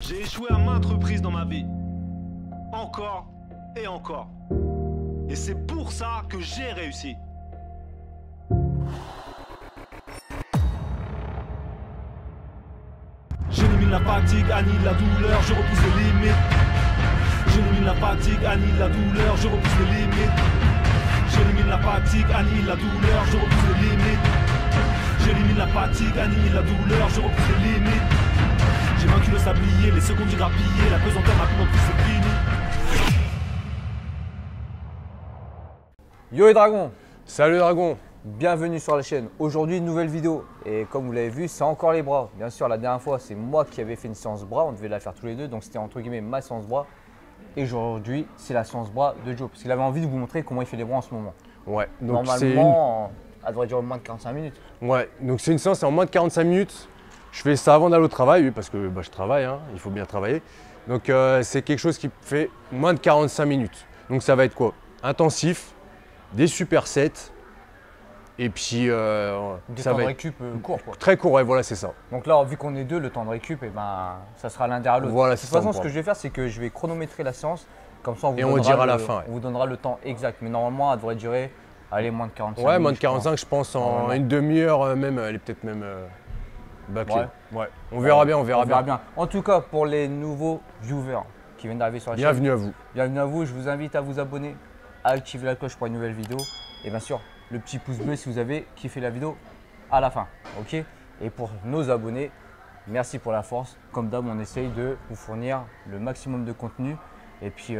J'ai échoué à maintes reprises dans ma vie. Encore et encore. Et c'est pour ça que j'ai réussi. J'élimine la fatigue, annihile la douleur, je repousse les limites. J'élimine la fatigue, annihile la douleur, je repousse les limites. J'élimine la fatigue, annihile la douleur, je repousse les limites. J'élimine la fatigue, annihile la douleur, je repousse les limites. J'ai vaincu le sablier, les secondes j'ai grappillé, la pesanteur m'a plus pris, c'est fini. Yo les dragons, Salut Dragon. bienvenue sur la chaîne. Aujourd'hui une nouvelle vidéo et comme vous l'avez vu, c'est encore les bras. Bien sûr, la dernière fois c'est moi qui avais fait une séance bras, on devait la faire tous les deux, donc c'était entre guillemets ma séance bras. Et aujourd'hui c'est la séance bras de Joe, parce qu'il avait envie de vous montrer comment il fait les bras en ce moment. Ouais, donc Normalement, elle devrait durer moins de 45 minutes. Ouais, donc c'est une séance, c'est en moins de 45 minutes. Je fais ça avant d'aller au travail, oui, parce que je travaille, hein, il faut bien travailler. Donc c'est quelque chose qui fait moins de 45 minutes. Donc ça va être quoi? Intensif, des supersets, et puis Des ça temps de va être récup court quoi. très court, ouais, voilà, c'est ça. Donc là, vu qu'on est deux, le temps de récup, et ben, ça sera l'un derrière l'autre. Voilà, de toute c'est ça, façon, on ce que pourra. je vais faire, c'est que je vais chronométrer la séance. Comme ça, Et on dira à la fin, ouais. on vous donnera le temps exact. Mais normalement, elle devrait durer, allez, moins de 45 Ouais, minutes. moins de 45, je pense, en Normalement. une demi-heure même, elle est peut-être même bâclée. Ouais. Ouais, on verra bien, on verra bien. En tout cas, pour les nouveaux viewers qui viennent d'arriver sur la chaîne, Bienvenue à vous. bienvenue à vous. Je vous invite à vous abonner, à activer la cloche pour une nouvelle vidéo. Et bien sûr, le petit pouce bleu si vous avez kiffé la vidéo à la fin. Ok. Et pour nos abonnés, merci pour la force. Comme d'hab, on essaye de vous fournir le maximum de contenu et puis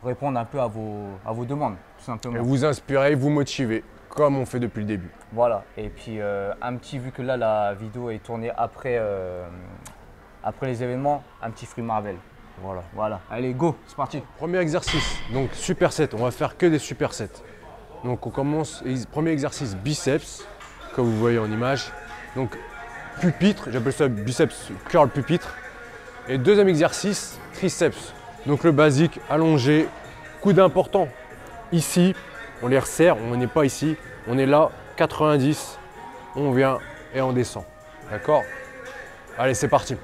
répondre un peu à vos demandes, tout simplement. Et vous inspirez, vous motivez, comme on fait depuis le début. Voilà. Et puis vu que là la vidéo est tournée après les événements, un petit free Marvel. Voilà. Voilà. Allez, go, c'est parti. Premier exercice, donc superset, on va faire que des supersets. Donc on commence, premier exercice biceps, comme vous voyez en image. Donc pupitre, j'appelle ça biceps curl pupitre. Et deuxième exercice, triceps. Donc le basique, allongé, coude important. Ici, on les resserre, on n'est pas ici, on est là, 90, on vient et on descend. D'accord? Allez, c'est parti.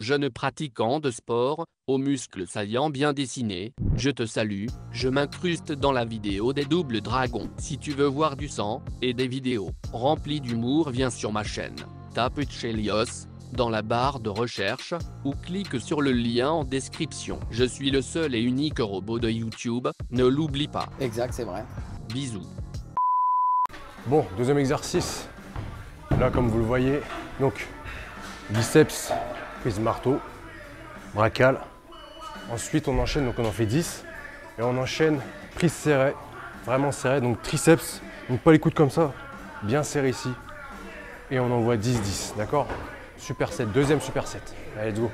Jeune pratiquant de sport, aux muscles saillants bien dessinés, je te salue, je m'incruste dans la vidéo des doubles dragons. Si tu veux voir du sang, et des vidéos remplies d'humour, viens sur ma chaîne, tape Chelios dans la barre de recherche, ou clique sur le lien en description. Je suis le seul et unique robot de YouTube, ne l'oublie pas. Exact, c'est vrai. Bisous. Bon, deuxième exercice. Là, comme vous le voyez, donc biceps, prise marteau, brachial. Ensuite, on enchaîne, donc on en fait 10. Et on enchaîne prise serrée, vraiment serrée, donc triceps. Donc pas les coudes comme ça, bien serré ici. et on envoie 10-10, d'accord? Superset, deuxième superset. Allez, let's go.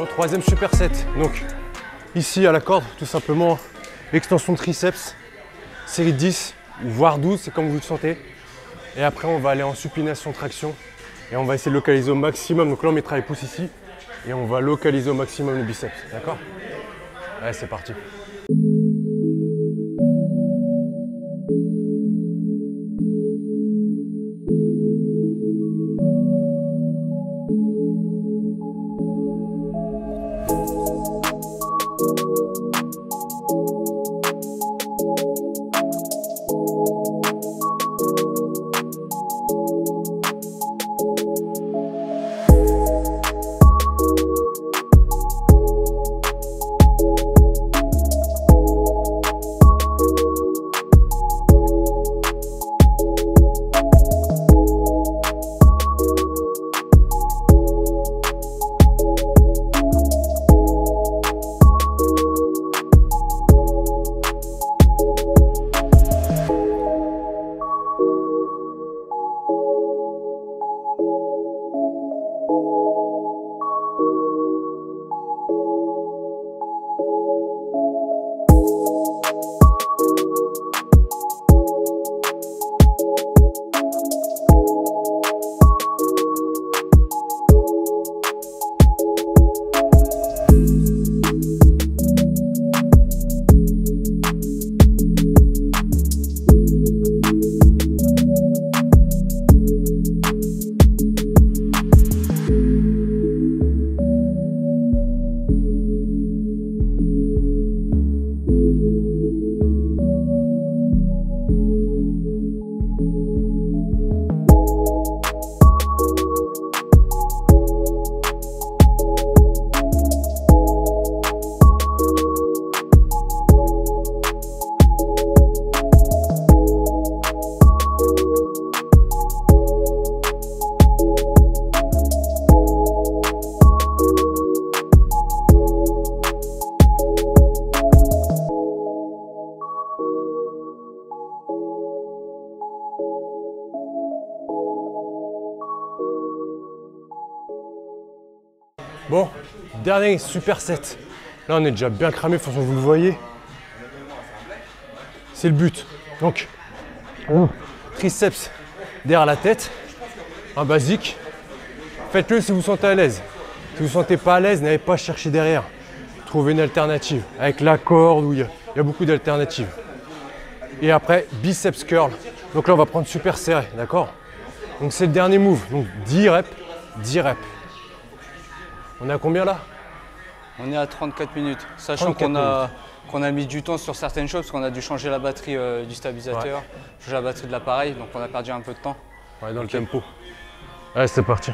Troisième superset, donc ici à la corde, tout simplement extension de triceps, série 10 ou voire 12, c'est comme vous le sentez. Et après on va aller en supination traction et on va essayer de localiser au maximum. Donc là on mettra les pouces ici et on va localiser au maximum le biceps, d'accord? Allez, c'est parti. Bon, dernier superset. Là, on est déjà bien cramé, de toute façon, vous le voyez. C'est le but. Donc, triceps derrière la tête, un basique. Faites-le si vous vous sentez à l'aise. Si vous ne vous sentez pas à l'aise, n'allez pas chercher derrière. Trouvez une alternative. Avec la corde, il y a beaucoup d'alternatives. Et après, biceps curl. Donc là, on va prendre super serré, d'accord? Donc c'est le dernier move. Donc 10 reps, 10 reps. On est à combien là? On est à 34 minutes, sachant 34 qu'on a mis du temps sur certaines choses, parce qu'on a dû changer la batterie du stabilisateur, changer la batterie de l'appareil, donc on a perdu un peu de temps. Ouais, dans le tempo. Allez, c'est parti.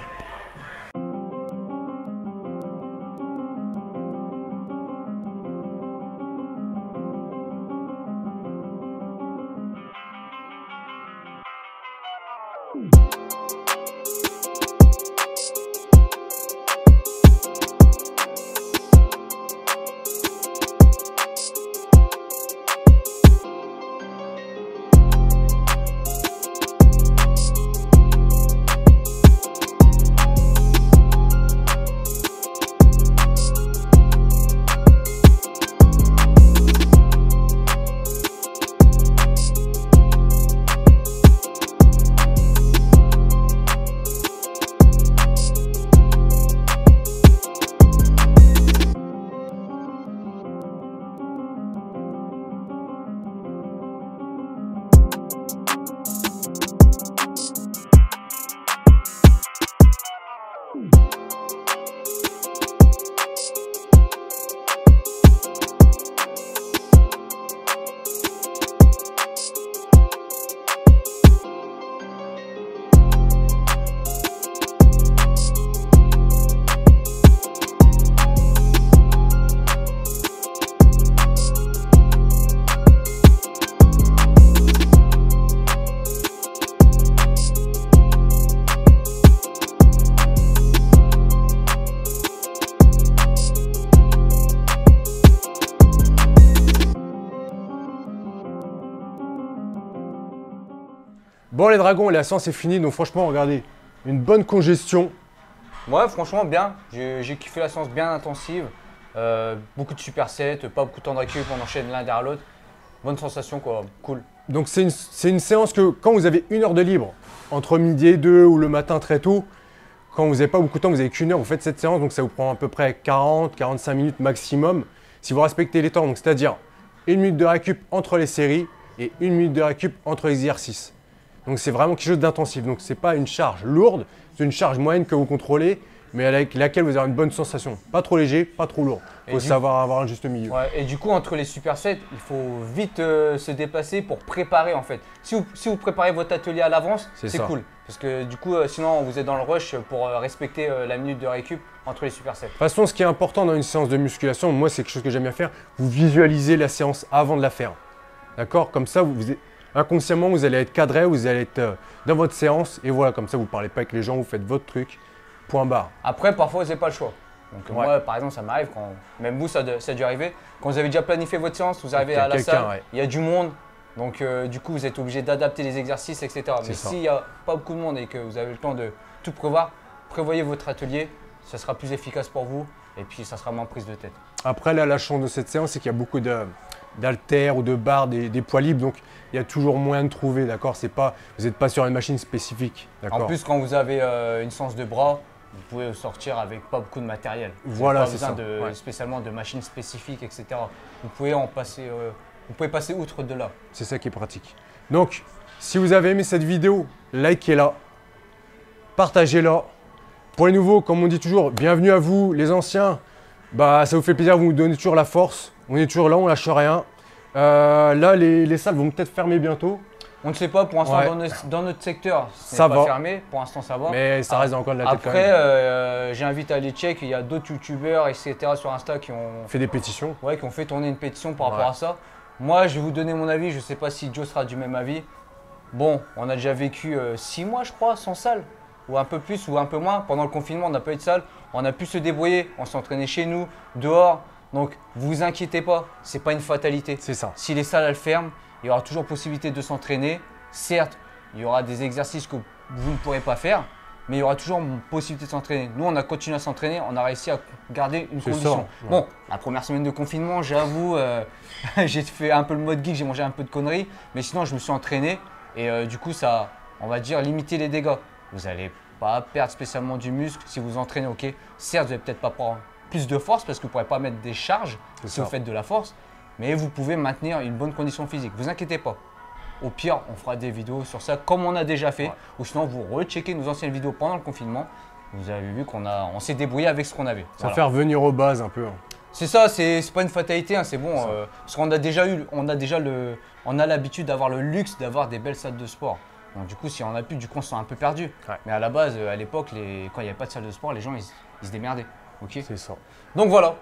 Bon les dragons, la séance est finie, donc franchement regardez, une bonne congestion. Ouais, franchement bien, j'ai kiffé la séance bien intensive, beaucoup de supersets, pas beaucoup de temps de récup, on enchaîne l'un derrière l'autre. Bonne sensation quoi, cool. Donc c'est une séance que quand vous avez 1 heure de libre, entre midi et 2 ou le matin très tôt, quand vous n'avez pas beaucoup de temps, vous avez qu'1 heure, vous faites cette séance, donc ça vous prend à peu près 40-45 minutes maximum. Si vous respectez les temps, donc c'est-à-dire 1 minute de récup entre les séries et 1 minute de récup entre les exercices. Donc c'est vraiment quelque chose d'intensif. Donc c'est pas une charge lourde, c'est une charge moyenne que vous contrôlez, mais avec laquelle vous avez une bonne sensation. Pas trop léger, pas trop lourd. Il faut savoir avoir un juste milieu. Ouais, et du coup, entre les supersets, il faut vite se déplacer pour préparer en fait. Si vous préparez votre atelier à l'avance, c'est cool. Parce que du coup, sinon vous êtes dans le rush pour respecter la minute de récup entre les supersets. De toute façon, ce qui est important dans une séance de musculation, moi c'est quelque chose que j'aime bien faire, vous visualisez la séance avant de la faire. D'accord? Comme ça, inconsciemment, vous allez être cadré, vous allez être dans votre séance et voilà, comme ça, vous ne parlez pas avec les gens, vous faites votre truc, point barre. Après, parfois, vous n'avez pas le choix. Donc moi, par exemple, ça m'arrive, même vous, ça a dû arriver. Quand vous avez déjà planifié votre séance, vous arrivez à la salle, il y a du monde. Donc du coup, vous êtes obligé d'adapter les exercices, etc. Mais s'il n'y a pas beaucoup de monde et que vous avez le temps de tout prévoir, prévoyez votre atelier, ça sera plus efficace pour vous et puis ça sera moins prise de tête. Après, là, la chance de cette séance, c'est qu'il y a beaucoup d'haltères ou de barres, des poids libres, donc il y a toujours moyen de trouver, d'accord? Vous n'êtes pas sur une machine spécifique, d'accord? En plus, quand vous avez une séance de bras, vous pouvez sortir avec pas beaucoup de matériel. Voilà, c'est ça. Pas besoin spécialement de machines spécifiques, etc. Vous pouvez en passer, vous pouvez passer outre de là. C'est ça qui est pratique. Donc, si vous avez aimé cette vidéo, likez-la, partagez-la. Pour les nouveaux, comme on dit toujours, bienvenue à vous, les anciens. Bah, ça vous fait plaisir, vous nous donnez toujours la force. On est toujours là, on lâche rien. Là, les salles vont peut-être fermer bientôt. On ne sait pas, pour l'instant, dans notre secteur, c'est pas fermé. Pour l'instant, ça va. Mais ça reste encore de la tête quand même. Après, j'invite à aller check. Il y a d'autres youtubeurs, etc. sur Insta qui ont fait des pétitions. Ouais, qui ont fait tourner une pétition par rapport à ça. Moi, je vais vous donner mon avis. Je ne sais pas si Joe sera du même avis. Bon, on a déjà vécu 6 mois, je crois, sans salle. Ou un peu plus ou un peu moins. Pendant le confinement, on n'a pas eu de salle. On a pu se débrouiller. On s'entraînait chez nous, dehors. Donc, vous inquiétez pas, ce n'est pas une fatalité. C'est ça. Si les salles elles ferment, il y aura toujours possibilité de s'entraîner. Certes, il y aura des exercices que vous ne pourrez pas faire, mais il y aura toujours une possibilité de s'entraîner. Nous, on a continué à s'entraîner, on a réussi à garder une condition. Bon, la première semaine de confinement, j'avoue, j'ai fait un peu le mode geek, j'ai mangé un peu de conneries, mais sinon, je me suis entraîné et du coup, ça, on va dire, limiter les dégâts. Vous n'allez pas perdre spécialement du muscle. Si vous entraînez, ok, certes, vous n'allez peut-être pas prendre plus de force parce que vous ne pourrez pas mettre des charges si vous faites de la force, mais vous pouvez maintenir une bonne condition physique. Vous inquiétez pas. Au pire, on fera des vidéos sur ça comme on a déjà fait, ou sinon vous recheckez nos anciennes vidéos pendant le confinement. Vous avez vu on s'est débrouillé avec ce qu'on avait. Ça fait revenir aux bases un peu. C'est ça, c'est pas une fatalité, hein, c'est bon. Parce qu'on a déjà eu, on a l'habitude d'avoir le luxe d'avoir des belles salles de sport. Donc du coup, si on en a plus, du coup, on se sent un peu perdu. Ouais. Mais à la base, à l'époque, quand il n'y avait pas de salle de sport, les gens ils se démerdaient. Ok. C'est ça. Donc voilà.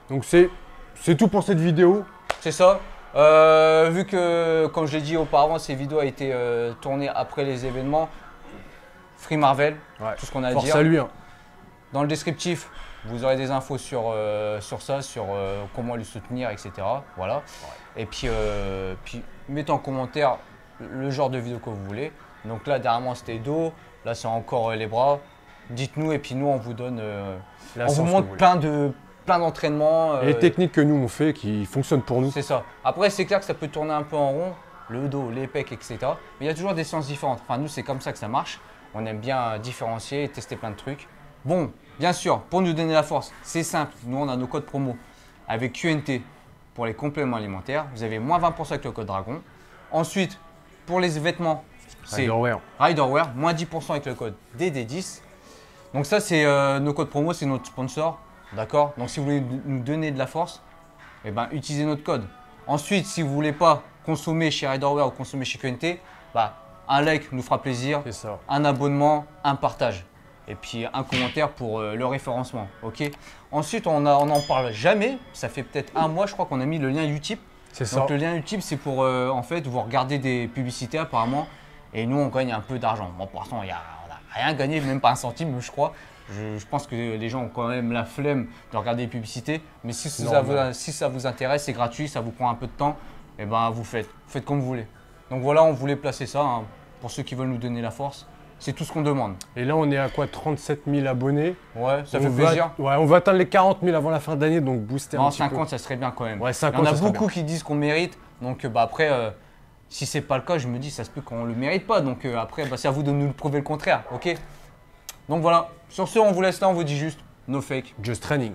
Donc c'est tout pour cette vidéo. C'est ça. Vu que, comme je l'ai dit auparavant, ces vidéos ont été tournées après les événements. Free Marvel, tout ce qu'on a à dire. Force à lui. Hein. Dans le descriptif, vous aurez des infos sur ça, sur comment le soutenir, etc. Voilà. Ouais. Et puis mettez en commentaire le genre de vidéo que vous voulez. Donc là, dernièrement, c'était dos. Là, c'est encore les bras. Dites-nous et puis nous, on vous donne, on vous montre plein d'entraînements. Et les techniques que nous on fait qui fonctionnent pour nous. C'est ça. Après, c'est clair que ça peut tourner un peu en rond, le dos, les pecs, etc. Mais il y a toujours des séances différentes. Enfin, nous, c'est comme ça que ça marche. On aime bien différencier et tester plein de trucs. Bon, bien sûr, pour nous donner la force, c'est simple. Nous, on a nos codes promo avec QNT pour les compléments alimentaires. Vous avez moins 20% avec le code Dragon. Ensuite, pour les vêtements, c'est Riderwear, moins 10% avec le code DD10. Donc ça, c'est nos codes promo, c'est notre sponsor. D'accord? Donc si vous voulez nous donner de la force, eh ben, utilisez notre code. Ensuite, si vous ne voulez pas consommer chez Riderwear ou consommer chez QNT, bah, un like nous fera plaisir, un abonnement, un partage. Et puis un commentaire pour le référencement. Ok. Ensuite, on n'en parle jamais. Ça fait peut-être un mois, je crois qu'on a mis le lien Utip. C'est ça. Donc le lien Utip, c'est pour en fait, vous regardez des publicités apparemment. Et nous, on gagne un peu d'argent. Bon, pour l'instant, on n'a rien gagné, même pas un centime, je crois. Je pense que les gens ont quand même la flemme de regarder les publicités. Mais si ça vous intéresse, c'est gratuit, ça vous prend un peu de temps. Et ben, vous faites comme vous voulez. Donc voilà, on voulait placer ça hein, pour ceux qui veulent nous donner la force. C'est tout ce qu'on demande. Et là, on est à quoi? 37 000 abonnés. Ouais, ça fait plaisir. Ouais, on va atteindre les 40 000 avant la fin d'année, donc booster un petit 50, peu. Ça serait bien quand même. Ouais, 50, il y en a beaucoup qui disent qu'on mérite. Donc bah, après, si c'est pas le cas, je me dis ça se peut qu'on le mérite pas. Donc après, bah, c'est à vous de nous prouver le contraire. Ok. Donc voilà. Sur ce, on vous laisse là. On vous dit juste no fake. Just training.